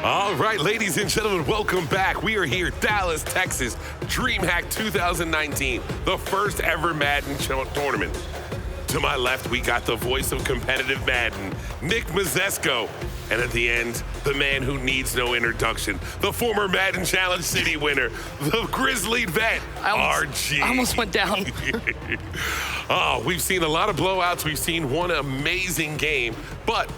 All right, ladies and gentlemen, welcome back. We are here, Dallas, Texas, DreamHack 2019, the first ever Madden tournament. To my left, we got the voice of competitive Madden, Nick Mazesco. And at the end, the man who needs no introduction, the former Madden Challenge City winner, the Grizzly vet, RG. I almost went down. Oh, we've seen a lot of blowouts. We've seen one amazing game, but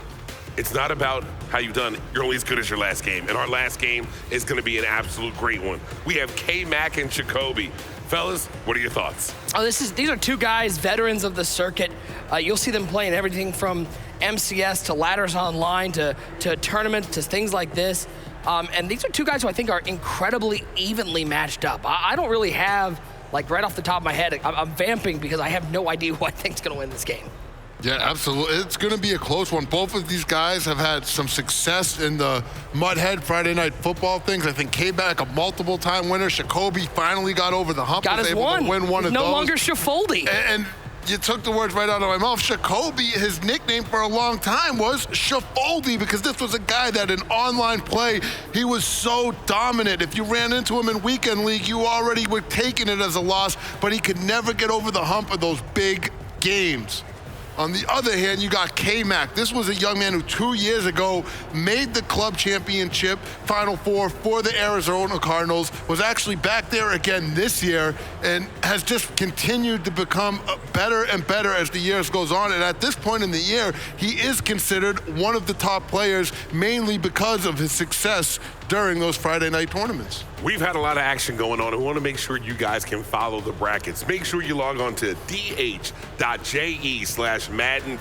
it's not about how you've done. You're only as good as your last game. And our last game is going to be an absolute great one. We have Kmac and Shikobe. Fellas, what are your thoughts? Oh, these are two guys, veterans of the circuit. You'll see them playing everything from MCS to ladders online to tournaments to things like this. And these are two guys who I think are incredibly evenly matched up. I don't really have, like right off the top of my head, I'm vamping because I have no idea who I think's going to win this game. Yeah, absolutely. It's going to be a close one. Both of these guys have had some success in the Mudhead Friday Night Football things. I think Kmac, a multiple-time winner. Shikobe finally got over the hump. Got his one. To win one He's of no those. longer Shiffoldi. And you took the words right out of my mouth. Shikobe, his nickname for a long time was Shiffoldi because this was a guy that in online play, he was so dominant. If you ran into him in weekend league, you already were taking it as a loss, but he could never get over the hump of those big games. On the other hand, you got Kmac. This was a young man who 2 years ago made the club championship Final Four for the Arizona Cardinals, was actually back there again this year, and has just continued to become better and better as the years goes on. And at this point in the year, he is considered one of the top players, mainly because of his success during those Friday night tournaments. We've had a lot of action going on, and we want to make sure you guys can follow the brackets. Make sure you log on to dh.je/Madden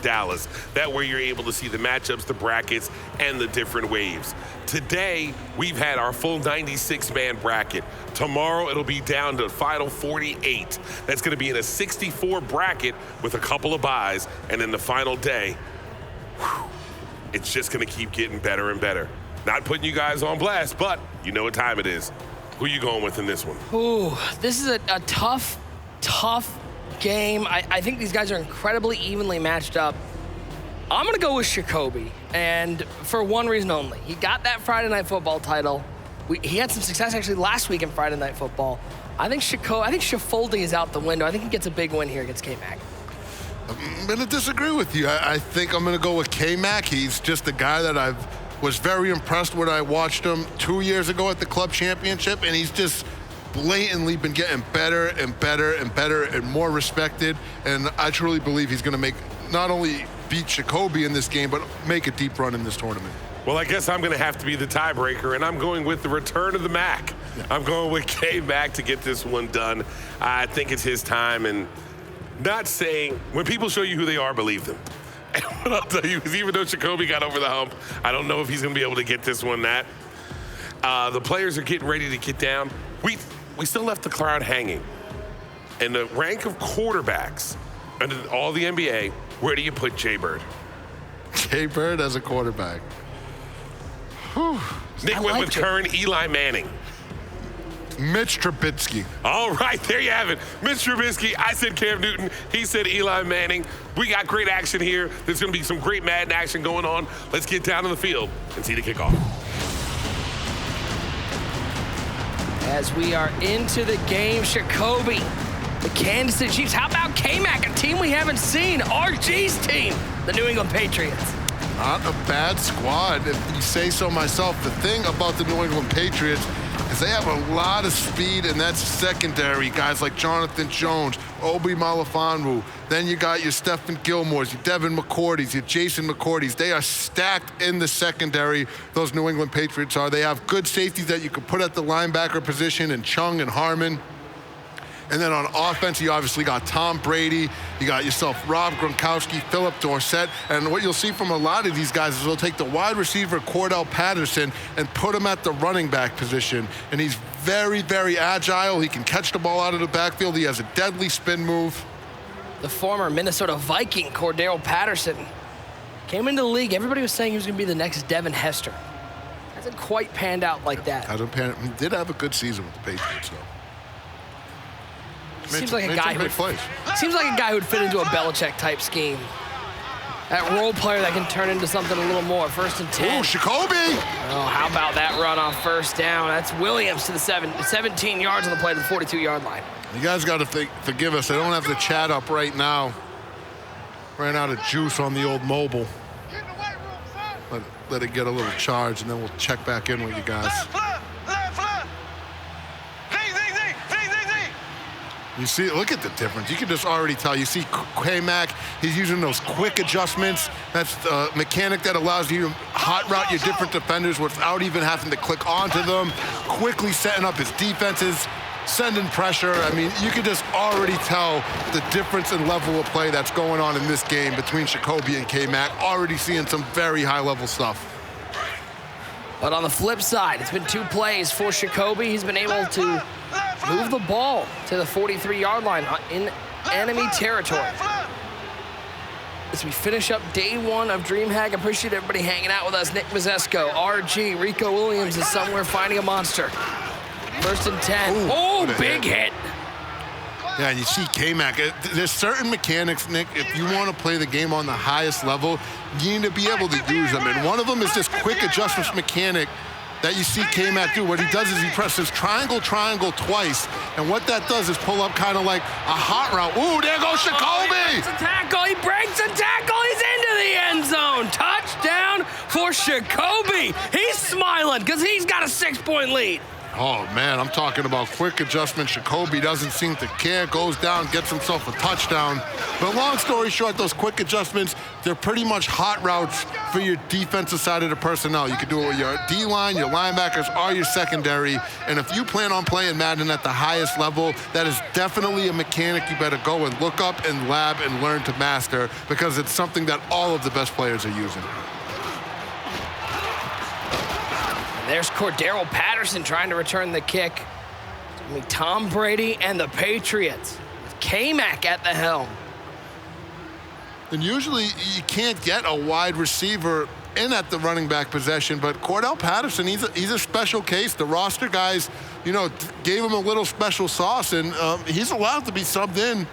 Dallas. That way you're able to see the matchups, the brackets, and the different waves. Today, we've had our full 96-man bracket. Tomorrow, it'll be down to final 48. That's going to be in a 64 bracket with a couple of buys, and then the final day, it's just going to keep getting better and better. Not putting you guys on blast, but you know what time it is. Who you going with in this one? Ooh, this is a tough game. I think these guys are incredibly evenly matched up. I'm going to go with Shikobe, and for one reason only. He got that Friday Night Football title. He had some success actually last week in Friday Night Football. I think Shiffoldi is out the window. I think he gets a big win here against Kmac. I'm going to disagree with you. I think I'm going to go with Kmac. He's just a guy that was very impressed when I watched him 2 years ago at the club championship, and he's just blatantly been getting better and better and better and more respected. And I truly believe he's going to not only beat Shikobe in this game, but make a deep run in this tournament. Well, I guess I'm going to have to be the tiebreaker, and I'm going with the return of the Mac. Yeah. I'm going with Kmac to get this one done. I think it's his time, and not saying, when people show you who they are, believe them. And what I'll tell you is even though Shikobe got over the hump, I don't know if he's going to be able to get this one. The players are getting ready to get down. We still left the crowd hanging. And the rank of quarterbacks and all the NBA, where do you put Jay Bird? Jay Bird as a quarterback. Whew. Nick went with current Eli Manning. Mitch Trubisky. All right, there you have it. Mitch Trubisky, I said Cam Newton, he said Eli Manning. We got great action here. There's going to be some great Madden action going on. Let's get down to the field and see the kickoff. As we are into the game, Shikobe, the Kansas City Chiefs. How about Kmac, a team we haven't seen? RG's team, the New England Patriots. Not a bad squad, if you say so myself. The thing about the New England Patriots is they have a lot of speed in that secondary. Guys like Jonathan Jones, Obi Melifonwu. Then you got your Stephen Gilmores, your Devin McCourtys, your Jason McCourtys. They are stacked in the secondary, those New England Patriots are. They have good safeties that you can put at the linebacker position in Chung and Harmon. And then on offense, you obviously got Tom Brady. You got yourself Rob Gronkowski, Philip Dorsett. And what you'll see from a lot of these guys is they'll take the wide receiver, Cordell Patterson, and put him at the running back position. And he's very, very agile. He can catch the ball out of the backfield. He has a deadly spin move. The former Minnesota Viking, Cordell Patterson, came into the league. Everybody was saying he was going to be the next Devin Hester. Hasn't quite panned out like that. Hasn't panned. He did have a good season with the Patriots, though. Seems like a guy who would fit into a Belichick type scheme. That role player that can turn into something a little more. 1st and 10. Ooh, Shikobe! Oh, how about that run off 1st down? That's Williams to the 17 yards on the play to the 42-yard line. You guys got to forgive us. I don't have the chat up right now. Ran out of juice on the old mobile. Let it get a little charge, and then we'll check back in with you guys. You see, look at the difference. You can just already tell. You see Kmac, he's using those quick adjustments. That's the mechanic that allows you to hot route your different defenders without even having to click onto them, quickly setting up his defenses, sending pressure. I mean, you can just already tell the difference in level of play that's going on in this game between Shikobe and Kmac. Already seeing some very high-level stuff. But on the flip side, it's been 2 plays for Shikobe. He's been able to move the ball to the 43-yard line in enemy territory. As we finish up day 1 of DreamHack, appreciate everybody hanging out with us. Nick Mazesco, RG, Rico Williams is somewhere finding a monster. 1st and 10. Oh, big hit. Yeah, and you see Kmac. There's certain mechanics, Nick, if you want to play the game on the highest level, you need to be able to use them. And one of them is this quick adjustments mechanic that you see Kmac do. What he does is he presses triangle, triangle twice. And what that does is pull up kind of like a hot route. Ooh, there goes Shikobe! It's a tackle. He breaks a tackle. He's into the end zone. Touchdown for Shikobe. He's smiling because he's got a 6-point lead. Oh, man, I'm talking about quick adjustment. Shikobe doesn't seem to care, goes down, gets himself a touchdown. But long story short, those quick adjustments, they're pretty much hot routes for your defensive side of the personnel. You can do it with your D-line, your linebackers, or your secondary. And if you plan on playing Madden at the highest level, that is definitely a mechanic you better go and look up and lab and learn to master, because it's something that all of the best players are using. There's Cordero Patterson trying to return the kick. It's gonna be Tom Brady and the Patriots with Kmac at the helm. And usually you can't get a wide receiver in at the running back possession, but Cordell Patterson, he's a special case. The roster guys, you know, gave him a little special sauce, and he's allowed to be subbed in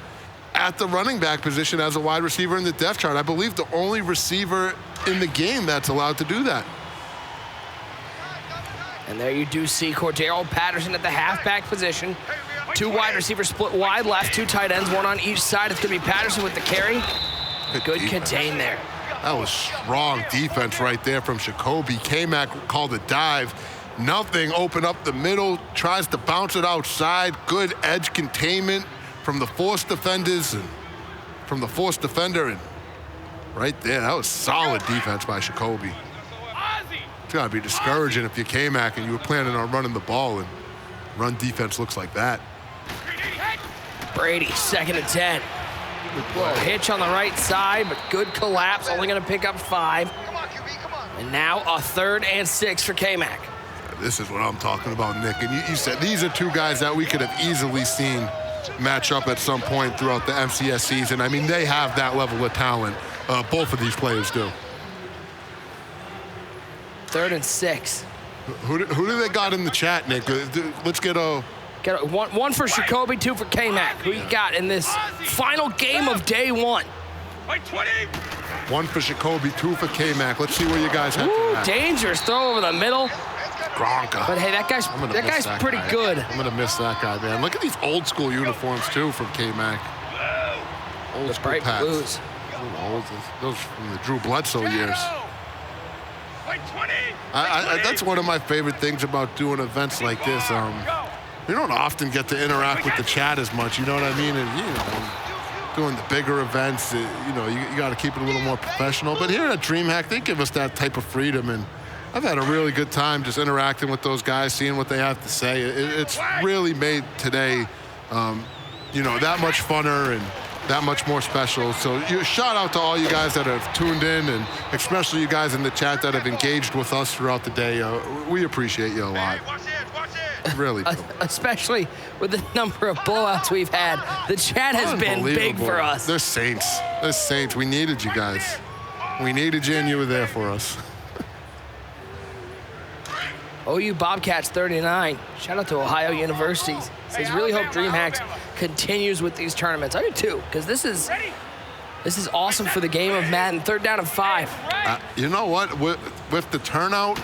at the running back position as a wide receiver in the depth chart. I believe the only receiver in the game that's allowed to do that. And there you do see Cordero Patterson at the halfback position. 2 wide receivers split wide left, 2 tight ends, 1 on each side. It's going to be Patterson with the carry. Good contain there. That was strong defense right there from Shikobe. Kmac called a dive. Nothing, open up the middle, tries to bounce it outside. Good edge containment from the force defenders and from the force defender. And right there, that was solid defense by Shikobe. It's got to be discouraging if you're Kmac and you were planning on running the ball and run defense looks like that. Brady, 2nd and 10. Little hitch on the right side, but good collapse. Only going to pick up 5. And now a 3rd and 6 for Kmac. This is what I'm talking about, Nick. And you said these are 2 guys that we could have easily seen match up at some point throughout the MCS season. I mean, they have that level of talent. Both of these players do. 3rd and 6. Who do they got in the chat, Nick? Let's get a... One for Shikobe, 2 for Kmac. Who you got in this final game of day 1? 1 for Shikobe, 2 for Kmac. Let's see where you guys have to. Dangerous throw over the middle. Gronka. But hey, that guy's pretty good. I'm gonna miss that guy, man. Look at these old school uniforms too from Kmac. Old school bright Pats. blues. Those from the Drew Bledsoe years. That's one of my favorite things about doing events like this. We don't often get to interact with the chat as much, you know what I mean? And, you know, doing the bigger events, you got to keep it a little more professional. But here at DreamHack, they give us that type of freedom, and I've had a really good time just interacting with those guys, seeing what they have to say. It's really made today, that much funner and that much more special. So shout out to all you guys that have tuned in, and especially you guys in the chat that have engaged with us throughout the day. We appreciate you a lot. Really. Especially with the number of blowouts we've had. The chat has been big for us. They're saints. They're saints. We needed you guys. We needed you, and you were there for us. OU Bobcats 39. Shout out to Ohio University. Says, really hope DreamHack continues with these tournaments. I do too, because this is This is awesome for the game of Madden. 3rd down and 5. You know what? With the turnout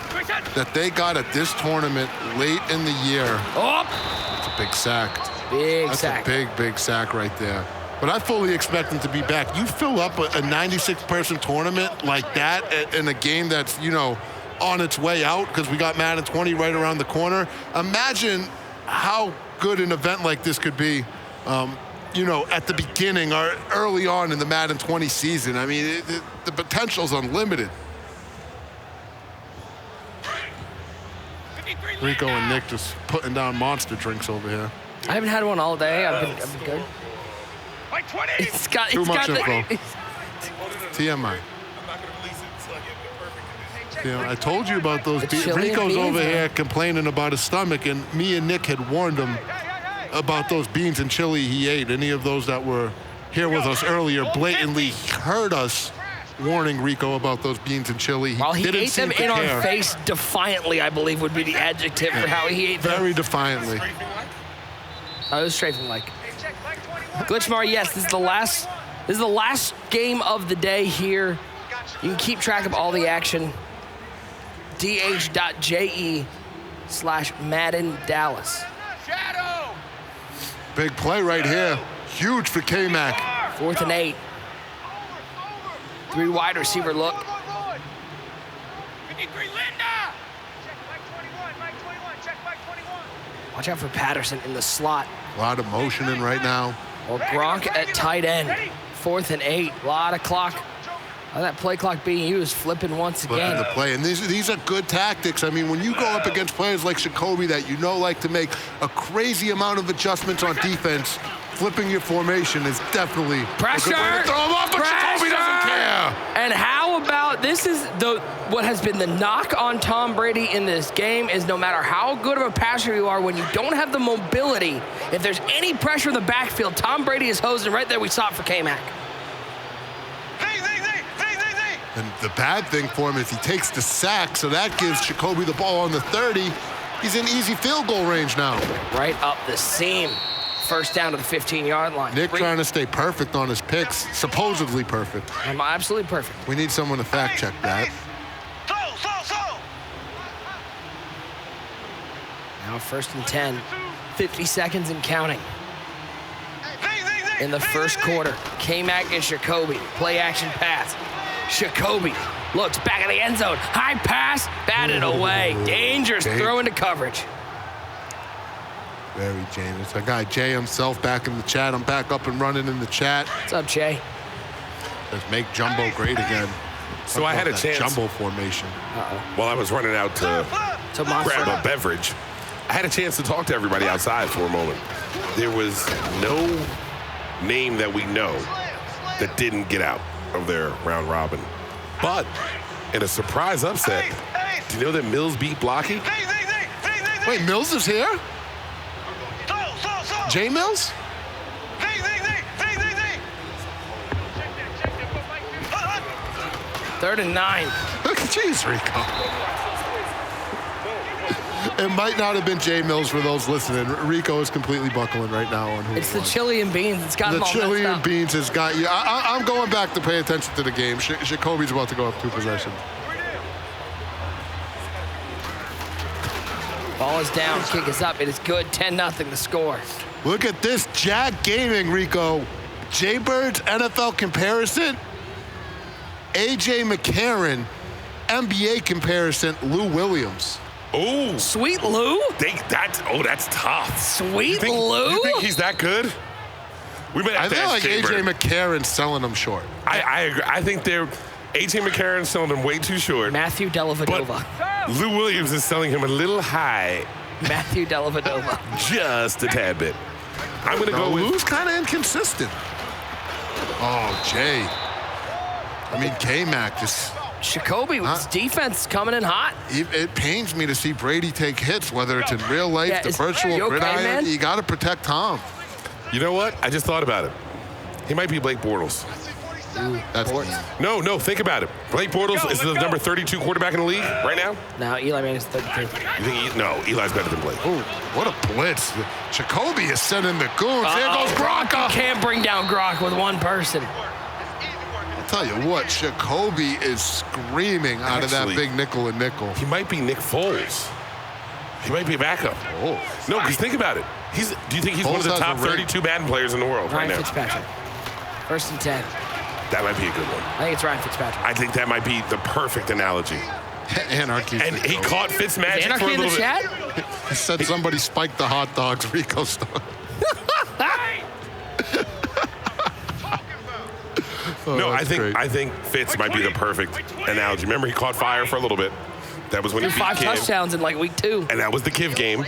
that they got at this tournament late in the year, it's a big sack. That's a big sack right there. But I fully expect them to be back. You fill up a 96-person tournament like that in a game that's, you know, on its way out because we got Madden 20 right around the corner. Imagine how good an event like this could be. You know, at the beginning or early on in the Madden 20 season. I mean, the potential's unlimited. Rico and Nick just putting down monster drinks over here. I haven't had one all day. I've been good. It's got Too much info. TMI. I'm not going to release it until I get the perfect condition. I told you about those beans. Rico's over here complaining about his stomach, and me and Nick had warned him about those beans and chili he ate. Any of those that were here with us earlier blatantly heard us warning Rico about those beans and chili. While he didn't ate them seem in to our care. face defiantly, I believe would be the adjective for how he ate them. Very defiantly. Oh, it was strafing like. Glitchmar, yes, this is the last game of the day here. You can keep track of all the action. dh.je/Madden Dallas. Big play right here. Huge for Kmac. 4th and 8. 3 wide receiver look. Watch out for Patterson in the slot. A lot of motioning right now. Or Gronk at tight end. 4th and 8. A lot of clock. That play clock being used, flipping once again. The play, and these are good tactics. I mean, when you go up against players like Shikobe that you know like to make a crazy amount of adjustments on defense, flipping your formation is definitely pressure. A good way to throw him off, but Shikobe doesn't care. And how about this? Is what has been the knock on Tom Brady in this game is no matter how good of a passer you are, when you don't have the mobility, if there's any pressure in the backfield, Tom Brady is hosing right there. We saw it for Kmac. And the bad thing for him is he takes the sack, so that gives Shikobe the ball on the 30. He's in easy field goal range now. Right up the seam. 1st down to the 15-yard line. Nick trying to stay perfect on his picks, supposedly perfect. I'm absolutely perfect. We need someone to fact check that. Now 1st and 10. 50 seconds and counting. In the first quarter, Kmac and Shikobe. Play action pass. Shikobe looks back at the end zone. High pass, batted away. Dangerous throw into coverage. Very dangerous. Our guy Jay himself back in the chat. I'm back up and running in the chat. What's up, Jay? Let's make Jumbo great again. So I had a chance. Jumbo formation. While I was running out to grab a beverage, I had a chance to talk to everybody outside for a moment. There was no name that we know that didn't get out of their round robin. But in a surprise upset, do you know that Mills beat Blocky? Wait, Mills is here? Jay Mills? 3rd and 9. Jeez, Rico. It might not have been Jay Mills for those listening. Rico is completely buckling right now on who It's the chili and beans. It's got the chili and beans has got you. I'm going back to pay attention to the game. Shikobe's about to go up 2 possessions. Ball is down, kick is up. It is good. 10-0 the score. Look at this Jag Gaming, Rico. Jaybird's NFL comparison. AJ McCarron, NBA comparison, Lou Williams. Oh, Sweet Lou? That's tough. Sweet Lou? You think he's that good? We might have I to feel ask like Jaybird. AJ McCarron's selling them short. I agree. I think AJ McCarron's selling him way too short. Matthew Dellavedova. Lou Williams is selling him a little high. Matthew Dellavedova. Just a tad bit. I'm going to go with... Lou's kind of inconsistent. Oh, Jay. I mean, Kmac just... Shikobe with his defense coming in hot. It pains me to see Brady take hits, whether it's in real life, the virtual gridiron. Man? You got to protect Tom. You know what? I just thought about it. He might be Blake Bortles. That's No, think about it. Blake Bortles is the number 32 quarterback in the league right now. No, Eli Manning's 33. You think Eli's better than Blake. Ooh, what a blitz. Shikobe is sending the goons. Here goes Gronk. Can't bring down Gronk with one person. tell you what, Shikobe is screaming out of that big nickel and nickel. He might be Nick Foles. He might be a backup. Oh. No, because think about it. Do you think he's one of the top 32 Madden players in the world right now? Ryan Fitzpatrick. 1st and 10. That might be a good one. I think it's Ryan Fitzpatrick. I think that might be the perfect analogy. Anarchy. And he caught Fitzmagic for a Anarchy in little the bit. chat? He said somebody spiked the hot dogs, Rico Stone. No, I think Fitz might be the perfect analogy. Remember, he caught fire for a little bit. That was when he beat 5 Kiv. touchdowns in like week 2. And that was the Kiv game.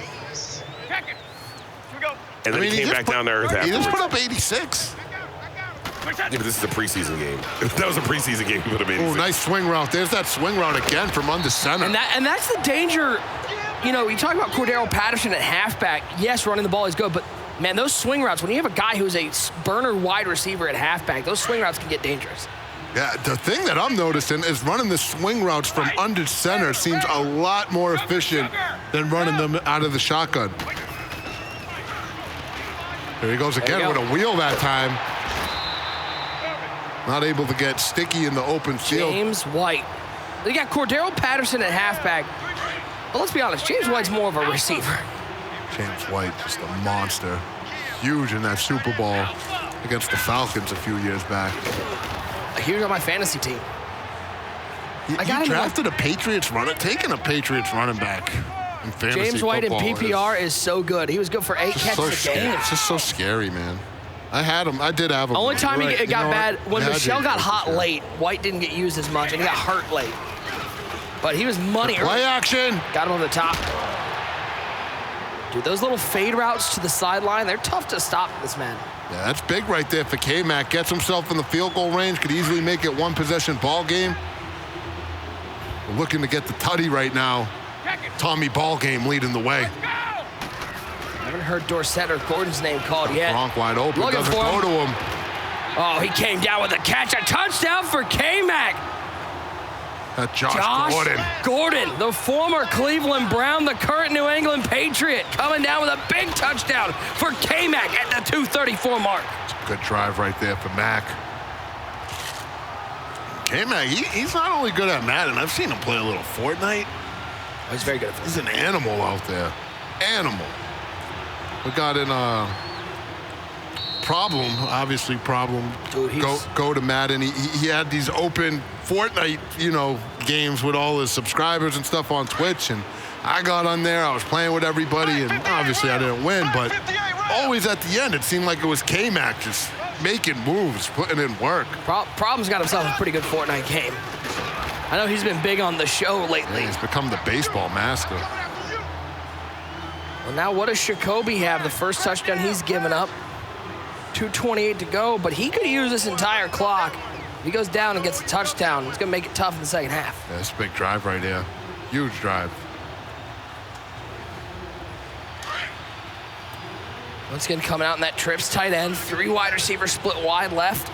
And then he came back down to earth afterwards. He just put up 86. Yeah, but this is a preseason game. If that was a preseason game, he would have been. Oh, nice swing route. There's that swing route again from under center. And that's the danger. You know, you talk about Cordero Patterson at halfback. Yes, running the ball is good, but man, those swing routes, when you have a guy who's a burner wide receiver at halfback, those swing routes can get dangerous. Yeah, the thing that I'm noticing is running the swing routes from under center seems a lot more efficient than running them out of the shotgun. There he goes again with a wheel that time. Not able to get sticky in the open field. James White. You got Cordero Patterson at halfback. But let's be honest, James White's more of a receiver. James White, just a monster. Huge in that Super Bowl against the Falcons a few years back. Huge on my fantasy team. He drafted a Patriots runner, taking a Patriots running back in fantasy James White in football PPR is so good. He was good for 8 catches a game. It's just so scary, man. I had him. I did have him. Only time it got bad, when Michelle got hot late. late, White didn't get used as much, and he got hurt late. But he was money early. Play action. Got him on the top. Dude, those little fade routes to the sideline, they're tough to stop this man. Yeah, that's big right there for Kmac. Gets himself in the field goal range. Could easily make it one possession ball game. We're looking to get the tutty right now. Tommy Ballgame leading the way. I haven't heard Dorsett or Gordon's name called yet. Gronk wide open. Looking Doesn't for go to him. Oh, he came down with a catch. A touchdown for Kmac. That's Josh Gordon, the former Cleveland Brown, the current New England Patriot, coming down with a big touchdown for Kmac at the 2:34 mark. Good drive right there for Mac. Kmac, he's not only good at Madden. I've seen him play a little Fortnite. Oh, he's very good at He's an animal out there. Animal. We got in a problem. Dude, go to Madden. He had these open Fortnite, games with all his subscribers and stuff on Twitch, and I got on there. I was playing with everybody, and obviously I didn't win, but always at the end, it seemed like it was Kmac just making moves, putting in work. Problem's got himself a pretty good Fortnite game. I know he's been big on the show lately. He's become the baseball master. Well, now what does Shikobe have? The first touchdown he's given up. 2:28 to go, but he could use this entire clock. If he goes down and gets a touchdown, it's going to make it tough in the second half. Yeah, that's a big drive right there. Huge drive. Once again, coming out in that trips tight end. 3 wide receivers split wide left.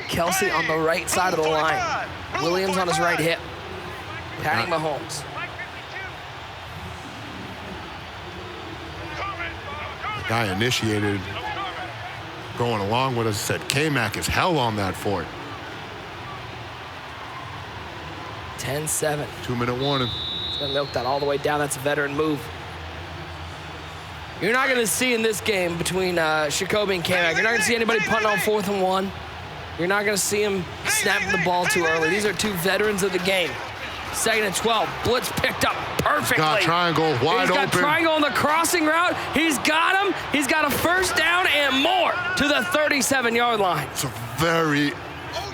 Kelsey on the right side of the line. Williams on his right hip. Patting Mahomes. The guy initiated going along with us, said Kmac is hell on that fort. 10-7. 2-minute warning. He's going to milk that all the way down. That's a veteran move. You're not going to see in this game between Shikobe and Kmac, you're not going to see anybody punting on 4th and 1. You're not going to see him snapping the ball too early. These are 2 veterans of the game. 2nd and 12. Blitz picked up perfectly. Got triangle wide open. He's got triangle on the crossing route. He's got him. He's got a first down and more to the 37-yard line. It's a very,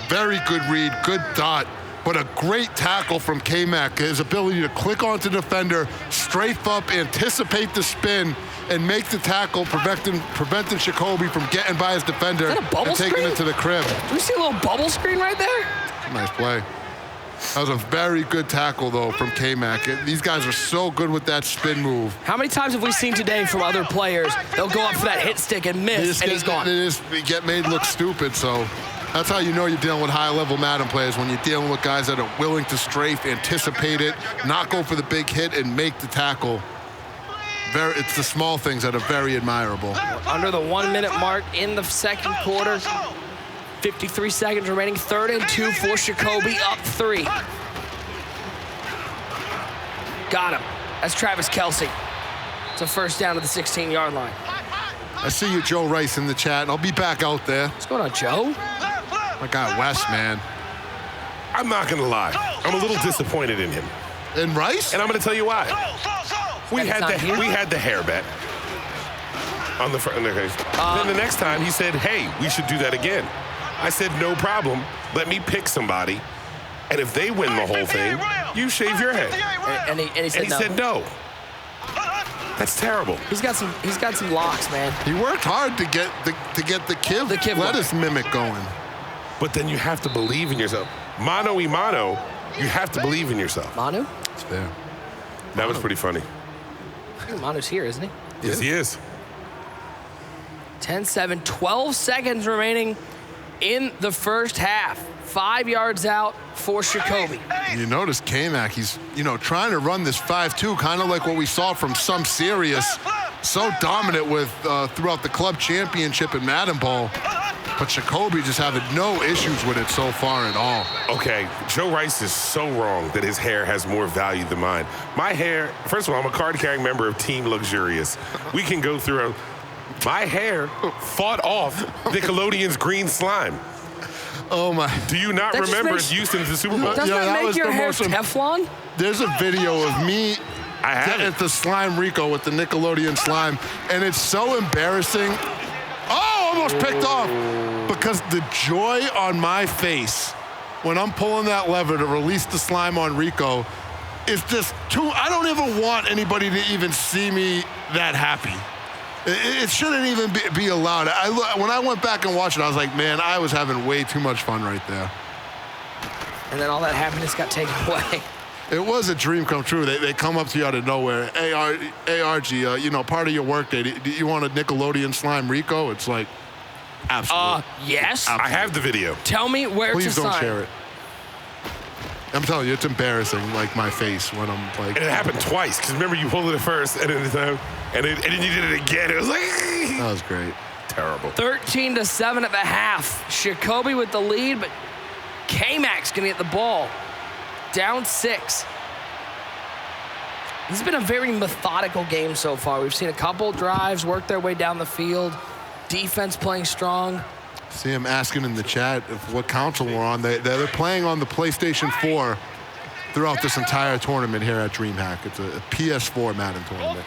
very good read, good dot, but a great tackle from Kmac. His ability to click onto the defender, strafe up, anticipate the spin, and make the tackle, preventing Shikobe from getting by his defender and taking it to the crib. Do we see a little bubble screen right there? Nice play. That was a very good tackle, though, from Kmac. These guys are so good with that spin move. How many times have we seen today from other players? They'll go up for that hit stick and miss, and he's gone. They get made look stupid, so that's how you know you're dealing with high-level Madden players, when you're dealing with guys that are willing to strafe, anticipate it, not go for the big hit, and make the tackle. It's the small things that are very admirable. Under the 1-minute mark in the second quarter. 53 seconds remaining. 3rd and 2 for Shikobe, up 3. Got him. That's Travis Kelce. It's a first down to the 16-yard line. I see you, Joe Rice, in the chat. I'll be back out there. What's going on, Joe? My guy, Wes, man. I'm not going to lie. I'm a little disappointed in him. And Rice? And I'm going to tell you why. We had the hair bet on the front. Then the next time he said, hey, we should do that again. I said, no problem. Let me pick somebody. And if they win the whole thing, you shave your head. And he said no. That's terrible. He's got some locks, man. He worked hard to get the Kiv lettuce mimic going. But then you have to believe in yourself. Mano y mano, you have to believe in yourself. Manu? It's fair. That was pretty funny. Manu's here, isn't he? Yes, he is. 10-7, 12 seconds remaining in the first half. 5 yards out for Shikobe. You notice Kmac, he's, trying to run this 5-2, kind of like what we saw from some serious, so dominant with throughout the club championship and Madden Ball. But Shikobe just having no issues with it so far at all. Okay, Joe Rice is so wrong that his hair has more value than mine. My hair, first of all, I'm a card-carrying member of Team Luxurious. We can go through my hair fought off Nickelodeon's green slime. Oh my. Do you not remember its use in the Super Bowl? Doesn't that make your hair Teflon? There's a video of me at the Slime Rico with the Nickelodeon slime, and it's so embarrassing. Oh, almost picked off. Because the joy on my face when I'm pulling that lever to release the slime on Rico is just I don't even want anybody to even see me that happy. It shouldn't even be allowed. When I went back and watched it, I was like, man, I was having way too much fun right there. And then all that happiness got taken away. It was a dream come true. They come up to you out of nowhere. Hey, ARG, part of your workday, do you want a Nickelodeon slime Rico? It's like, absolutely. Yes. Absolutely. I have the video. Tell me where Please to sign. don't share it. I'm telling you, it's embarrassing, like my face when I'm like. And it happened twice, because remember you pulled it at first, and then you did it again. It was like. That was great. Terrible. 13-7 at the half. Shikobe with the lead, but Kmac's gonna get the ball. Down 6. This has been a very methodical game so far. We've seen a couple drives work their way down the field. Defense playing strong. See him asking in the chat if what console we're on. They're playing on the PlayStation 4 throughout this entire tournament here at DreamHack. It's a PS4 Madden tournament.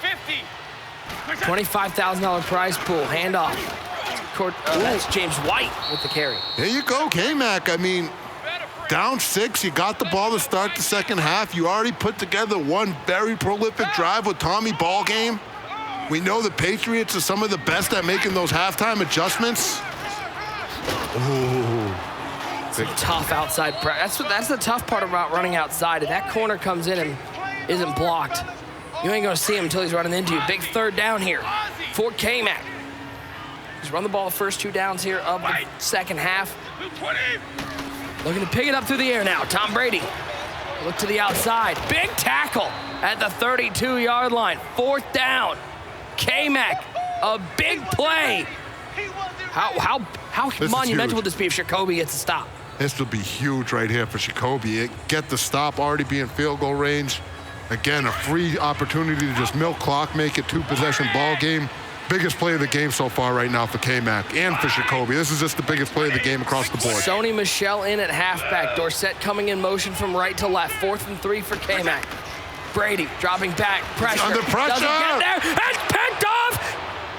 $25,000 prize pool. Handoff. That's James White with the carry. There you go, Kmac. I mean, down 6, you got the ball to start the second half. You already put together one very prolific drive with Tommy Ballgame. We know the Patriots are some of the best at making those halftime adjustments. Ooh. Tough outside press. That's the tough part about running outside. If that corner comes in and isn't blocked, you ain't gonna see him until he's running into you. Big third down here for Kmac. He's run the ball the first 2 downs here of the second half. Looking to pick it up through the air now. Tom Brady. Look to the outside. Big tackle at the 32-yard line. 4th down. Kmac, a big play. How monumental would this be if Shikobe gets a stop? This will be huge right here for Shikobe. Get the stop, already be in field goal range. Again, a free opportunity to just milk clock, make it 2-possession ball game. Biggest play of the game so far right now for Kmac and for Shikobe. This is just the biggest play of the game across the board. Sony Michel in at halfback. Dorset coming in motion from right to left. 4th and 3 for Kmac. Brady dropping back. Pressure. Under pressure. Doesn't get there. It's picked off.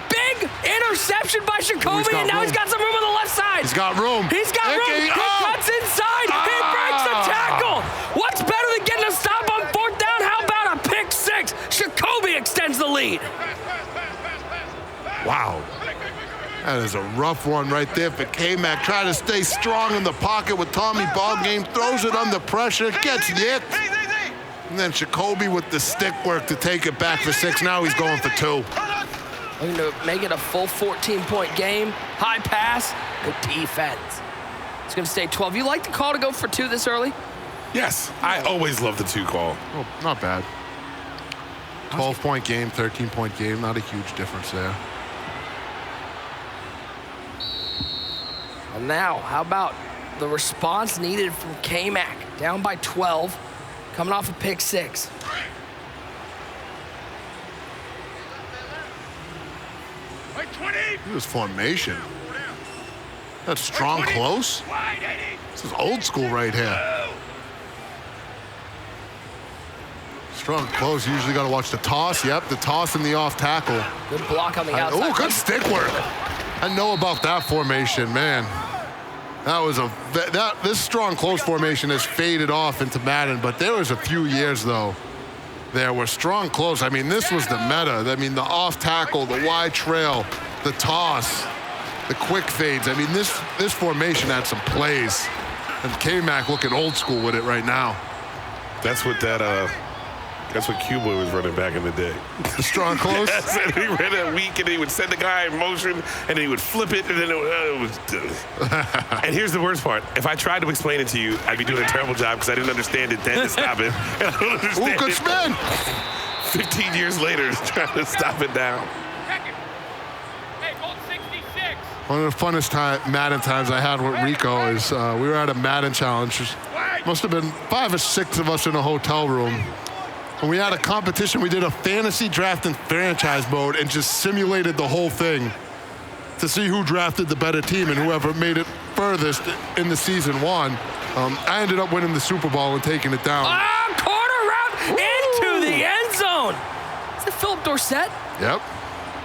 Big interception by Shikobe, and now he's got some room on the left side. He's got room. He's got room. He cuts inside. He breaks the tackle. What's better than getting a stop on 4th down? How about a pick 6? Shikobe extends the lead. Wow. That is a rough one right there for Kmac. Try to stay strong in the pocket with Tommy Ballgame. Throws it under pressure. Gets yicked. And then Shikobe with the stick work to take it back for 6. Now he's going for 2. Looking to make it a full 14-point game. High pass. Good defense. It's going to stay 12. You like the call to go for 2 this early? Yes. I always love the 2 call. Oh, not bad. 12-point game, 13-point game. Not a huge difference there. And now, how about the response needed from Kmac, down by 12, coming off a pick 6. This formation. That's strong close. This is old school right here. Strong close. You usually got to watch the toss. Yep, the toss and the off tackle. Good block on the outside. Oh, good stick work. I know about that formation, man. That was this strong close formation has faded off into Madden, but there was a few years though. There were strong close. I mean, this was the meta. I mean, the off tackle, the wide trail, the toss, the quick fades. I mean, this formation had some plays. And Kmac looking old school with it right now. That's what Cuba was running back in the day. The strong close? Yes, and he ran it weak, and he would send the guy in motion, and then he would flip it, and then it was and here's the worst part. If I tried to explain it to you, I'd be doing a terrible job because I didn't understand it then to stop it. And I don't understand good spin! 15 years later, trying to stop it down. One of the funnest Madden times I had with Rico is we were at a Madden challenge. Must have been 5 or 6 of us in a hotel room. And we had a competition. We did a fantasy draft and franchise mode and just simulated the whole thing to see who drafted the better team, and whoever made it furthest in the season won. I ended up winning the Super Bowl and taking it down. Corner route into the end zone. Is it Philip Dorsett? Yep.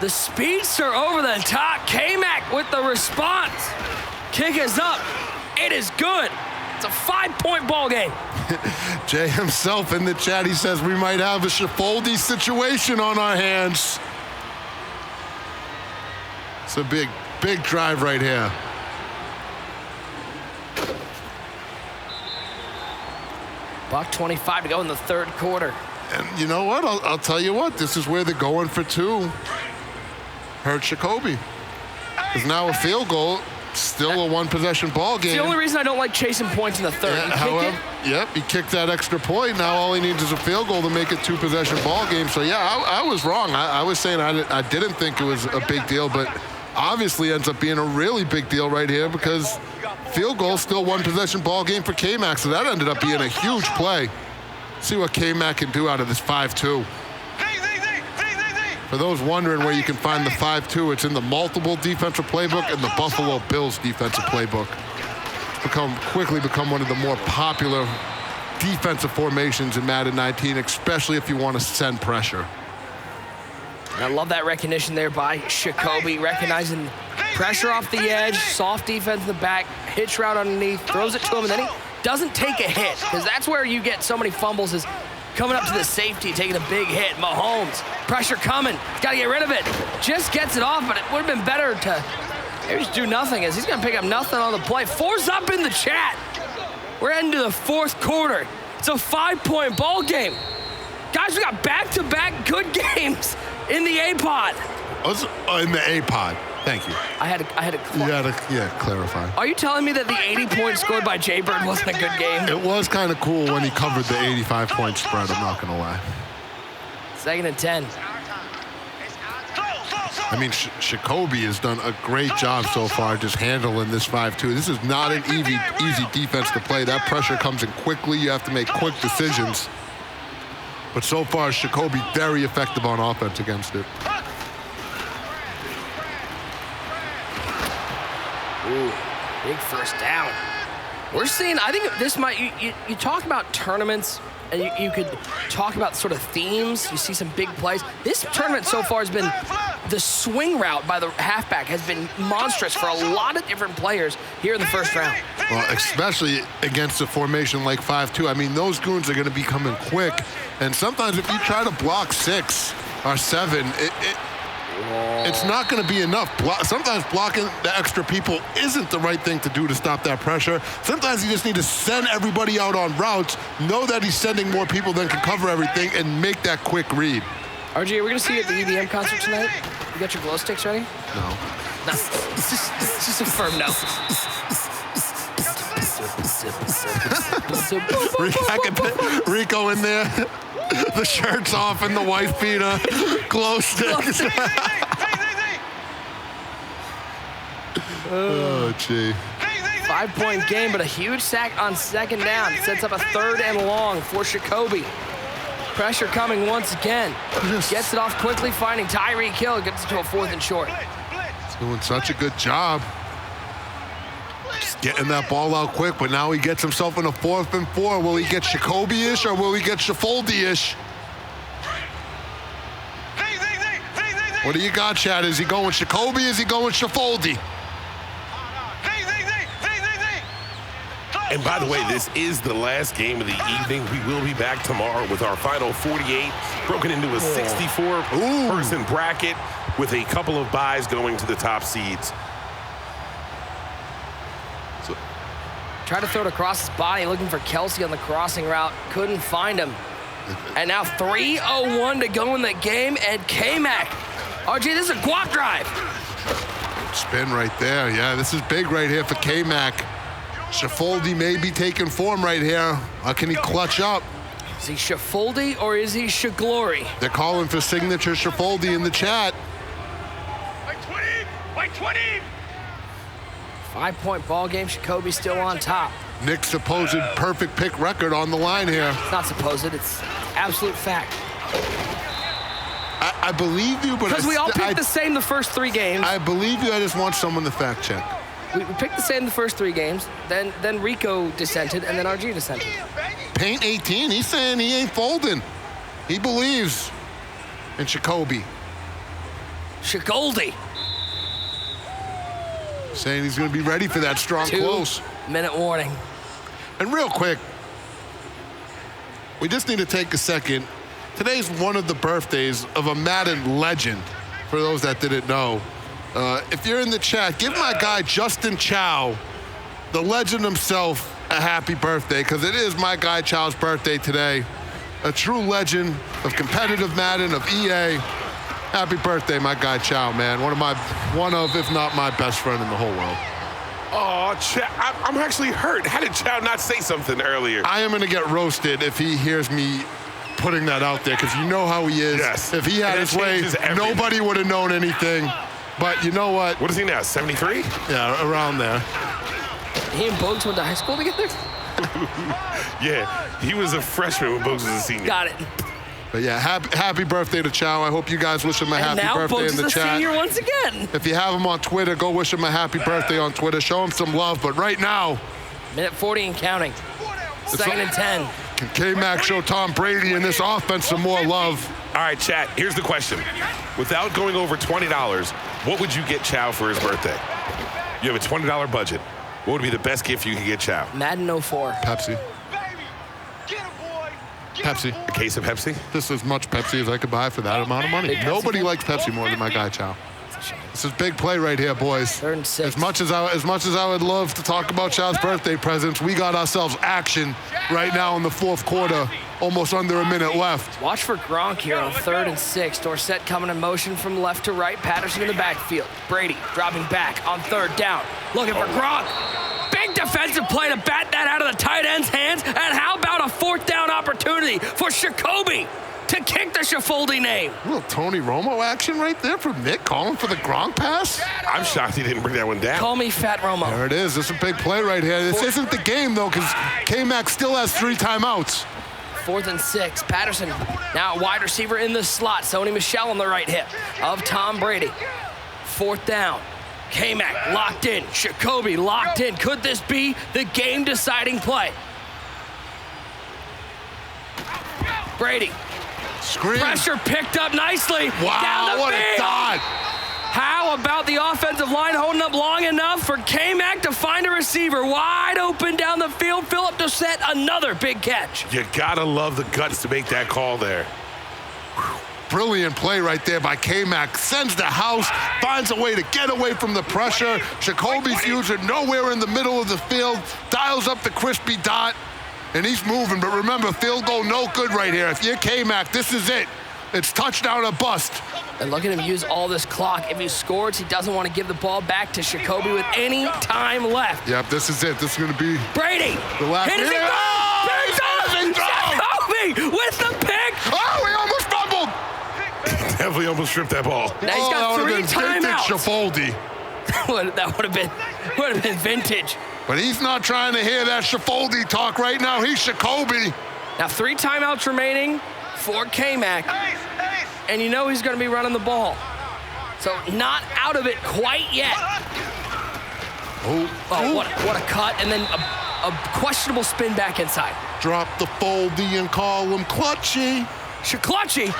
The speedster over the top. Kmac with the response. Kick is up. It is good. It's a 5-point ball game. Jay himself in the chat, he says we might have a Shikobe situation on our hands. It's a big drive right here. $1:25 to go in the third quarter. And you know what? I'll tell you what. This is where they're going for 2. Hurt Shikobe. Because now a field goal, still a 1-possession ball game. It's the only reason I don't like chasing points in the third. He kicked that extra point. Now all he needs is a field goal to make it 2-possession ball game. So yeah, I was wrong. I was saying I didn't think it was a big deal, but obviously ends up being a really big deal right here because field goal still 1-possession ball game for Kmac. So that ended up being a huge play. See what Kmac can do out of this 5-2. For those wondering where you can find the 5-2, it's in the multiple defensive playbook and the Buffalo Bills defensive playbook. It's quickly become one of the more popular defensive formations in Madden 19, especially if you want to send pressure. I love that recognition there by Shikobe, recognizing pressure off the edge, soft defense in the back, hitch route underneath, throws it to him, and then he doesn't take a hit, because that's where you get so many fumbles is coming up to the safety, taking a big hit. Mahomes, pressure coming. He's got to get rid of it. Just gets it off, but it would have been better to maybe just do nothing, as he's going to pick up nothing on the play. 4's up in the chat. We're heading to the fourth quarter. It's a 5-point ball game. Guys, we got back-to-back good games in the A-Pod. In the A-Pod. Thank you. I had to clarify. Are you telling me that the 80 points scored by Jay Bird wasn't a good game? It was kind of cool when he covered the 85-point spread, I'm not going to lie. 2nd and 10. I mean, Shikobe has done a great job so far just handling this 5-2. This is not an easy defense to play. That pressure comes in quickly. You have to make quick decisions. But so far, Shikobe very effective on offense against it. Ooh, big first down. We're seeing, I think this might, you talk about tournaments, and you could talk about sort of themes. You see some big plays. This tournament so far has been, the swing route by the halfback has been monstrous for a lot of different players here in the first round. Well, especially against a formation like 5-2. I mean, those goons are going to be coming quick. And sometimes if you try to block 6 or 7, it's not going to be enough. Sometimes blocking the extra people isn't the right thing to do to stop that pressure. Sometimes you just need to send everybody out on routes, know that he's sending more people than can cover everything, and make that quick read. RG, are we going to see you at the EDM concert tonight? You got your glow sticks ready? No. It's just a firm no. Rico in there. The shirt's off and the wife beater. Glow sticks. Oh, gee. 5-point game, but a huge sack on second down. Sets up a 3rd and long for Shikobe. Pressure coming once again. Gets it off quickly, finding Tyreek Hill. Gets it to a 4th and short. He's doing such a good job. Just getting that ball out quick, but now he gets himself in a 4th and 4. Will he get Shikobe-ish or will he get Shaffoldi-ish? What do you got, Chad? Is he going Shikobe? Is he going Shaffoldi? And by the way, this is the last game of the evening. We will be back tomorrow with our final 48, broken into a 64-person bracket with a couple of buys going to the top seeds. Tried to throw it across his body, looking for Kelsey on the crossing route. Couldn't find him. And now 3:01 to go in the game, and Kmac. RJ, this is a guap drive. Spin right there. Yeah, this is big right here for Kmac. Shaffoldi may be taking form right here. How can he clutch up? Is he Shaffoldi or is he Shaglory? They're calling for signature Shaffoldi in the chat. Like 20! 5-point ball game. Shikobe still on top. Nick's supposed perfect pick record on the line here. It's not supposed, it's absolute fact. I believe you, but because we all picked the same the first 3 games. I believe you. I just want someone to fact check. We picked the same the first 3 games. Then Rico dissented, and then RG dissented. Paint 18. He's saying he ain't folding. He believes in Shikobe. Shikobe. Saying he's going to be ready for that strong close. 2-minute warning. And real quick, we just need to take a second. Today's one of the birthdays of a Madden legend, for those that didn't know. If you're in the chat, give my guy Justin Chow, the legend himself, a happy birthday, because it is my guy Chow's birthday today. A true legend of competitive Madden, of EA. Happy birthday, my guy Chow, man. One of, if not my best friend in the whole world. Oh, Chow, I'm actually hurt. How did Chow not say something earlier? I am going to get roasted if he hears me putting that out there, because you know how he is. Yes. If he had his way, nobody would have known anything. But you know what? What is he now, 73? Yeah, around there. He and Bogues went to high school together? Yeah, he was a freshman when Bogues was a senior. Got it. But yeah, happy birthday to Chow. I hope you guys wish him a happy birthday in the chat. And now Bogues is a senior once again. If you have him on Twitter, go wish him a happy birthday on Twitter. Show him some love. But right now, minute 40 and counting. 2nd and 10. Can Kmac show Tom Brady in this offense some more love? All right, chat, here's the question. Without going over $20, what would you get Chow for his birthday? You have a $20 budget. What would be the best gift you could get Chow? Madden 04. Pepsi. Pepsi. A case of Pepsi? This is as much Pepsi as I could buy for that amount of money. Nobody likes Pepsi more than my guy Chow. This is big play right here, boys. 3rd and 6. As much as I would love to talk about Chow's birthday presents, we got ourselves action right now in the 4th quarter. Almost under a minute left. Watch for Gronk here on 3rd and 6. Dorsett coming in motion from left to right. Patterson in the backfield. Brady dropping back on 3rd down. Looking for Gronk. Big defensive play to bat that out of the tight end's hands. And how about a 4th down opportunity for Shikobe to kick the Shaffoldi name? A little Tony Romo action right there from Nick, calling for the Gronk pass. I'm shocked he didn't bring that one down. Call me Fat Romo. There it is. This is a big play right here. This isn't the game, though, because Kmac still has 3 timeouts. 4th and 6. Patterson now wide receiver in the slot. Sony Michel on the right hip of Tom Brady. 4th down. Kmac locked in. Shikobe locked in. Could this be the game-deciding play? Brady. Screen. Pressure picked up nicely. Wow, Down the what field. a dot. How about the offensive line holding up long enough for Kmac to find a receiver wide open down the field? Philip Dorsett, another big catch. You gotta love the guts to make that call there. Brilliant play right there by Kmac. Sends the house, finds a way to get away from the pressure. Shikobe's user nowhere in the middle of the field. Dials up the crispy dot, and he's moving. But remember, field goal no good right here. If you're Kmac, this is it. It's touchdown or bust. And look at him use all this clock. If he scores, he doesn't want to give the ball back to Shikobe with any time left. Yep, this is it. This is going to be Brady. the last. Hit it. Shikobe with the pick. Oh, he almost fumbled. Definitely almost stripped that ball. Now he's got 3 timeouts. Shaffoldi. That would have been vintage. But he's not trying to hear that Shikobe talk right now. He's Shikobe. Now 3 timeouts remaining for Kmac. And you know he's going to be running the ball. So not out of it quite yet. Oh, what a cut, and then a questionable spin back inside. Drop the foldy and call him clutchy. Clutchy.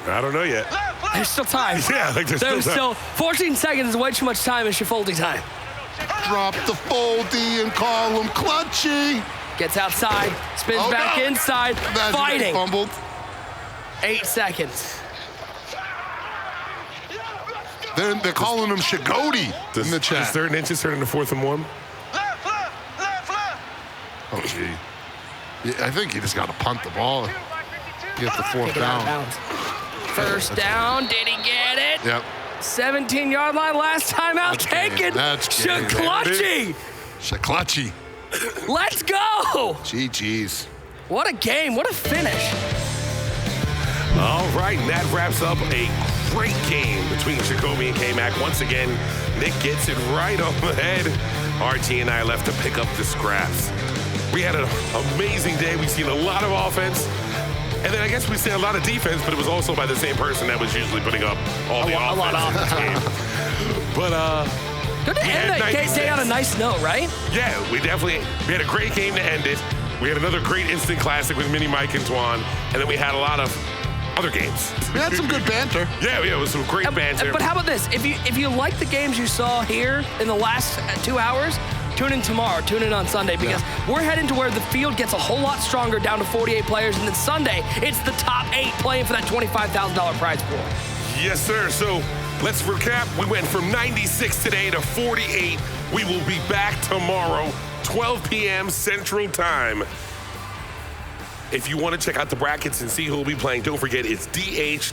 I don't know yet. There's still time. Yeah, like there's still 14 seconds is way too much time in Shikobe time. Drop the foldy and call him clutchy. Gets outside, spins back inside, Imagine fighting. Fumbled. 8 seconds. They're calling him Shikobe in the chat. Is 3rd inches turn into 4th and 1? Oh, gee. Yeah, I think you just got to punt the ball. Get the 4th down. First down, did he get it? Yep. 17-yard line, last time out taken. That's game. Shikobe. Shikobe. Let's go. GG's. What a game, what a finish. All right, and that wraps up a great game between Shikobe and Kmac. Once again, Nick gets it right on the head. RT and I left to pick up the scraps. We had an amazing day. We've seen a lot of offense. And then I guess we see a lot of defense, but it was also by the same person that was usually putting up all the offense. A lot of offense. Game. But good to end that day on a nice note, right? Yeah, we had a great game to end it. We had another great instant classic with Mini Mike and Twan, and then we had a lot of other games. We had some good banter. Yeah, it was some great banter. But how about this? If you like the games you saw here in the last 2 hours, tune in tomorrow, tune in on Sunday, because we're heading to where the field gets a whole lot stronger, down to 48 players, and then Sunday, it's the top 8 playing for that $25,000 prize pool. Yes, sir. So let's recap. We went from 96 today to 48. We will be back tomorrow, 12 p.m. Central Time. If you want to check out the brackets and see who will be playing, don't forget it's dh.je/Madden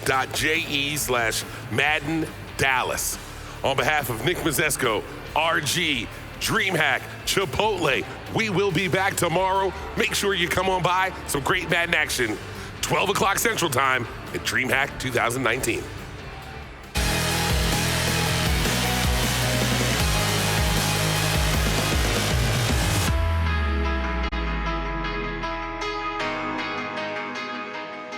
Dallas. On behalf of Nick Mazesco, RG, DreamHack, Chipotle, we will be back tomorrow. Make sure you come on by. Some great Madden action. 12 o'clock Central Time at DreamHack 2019.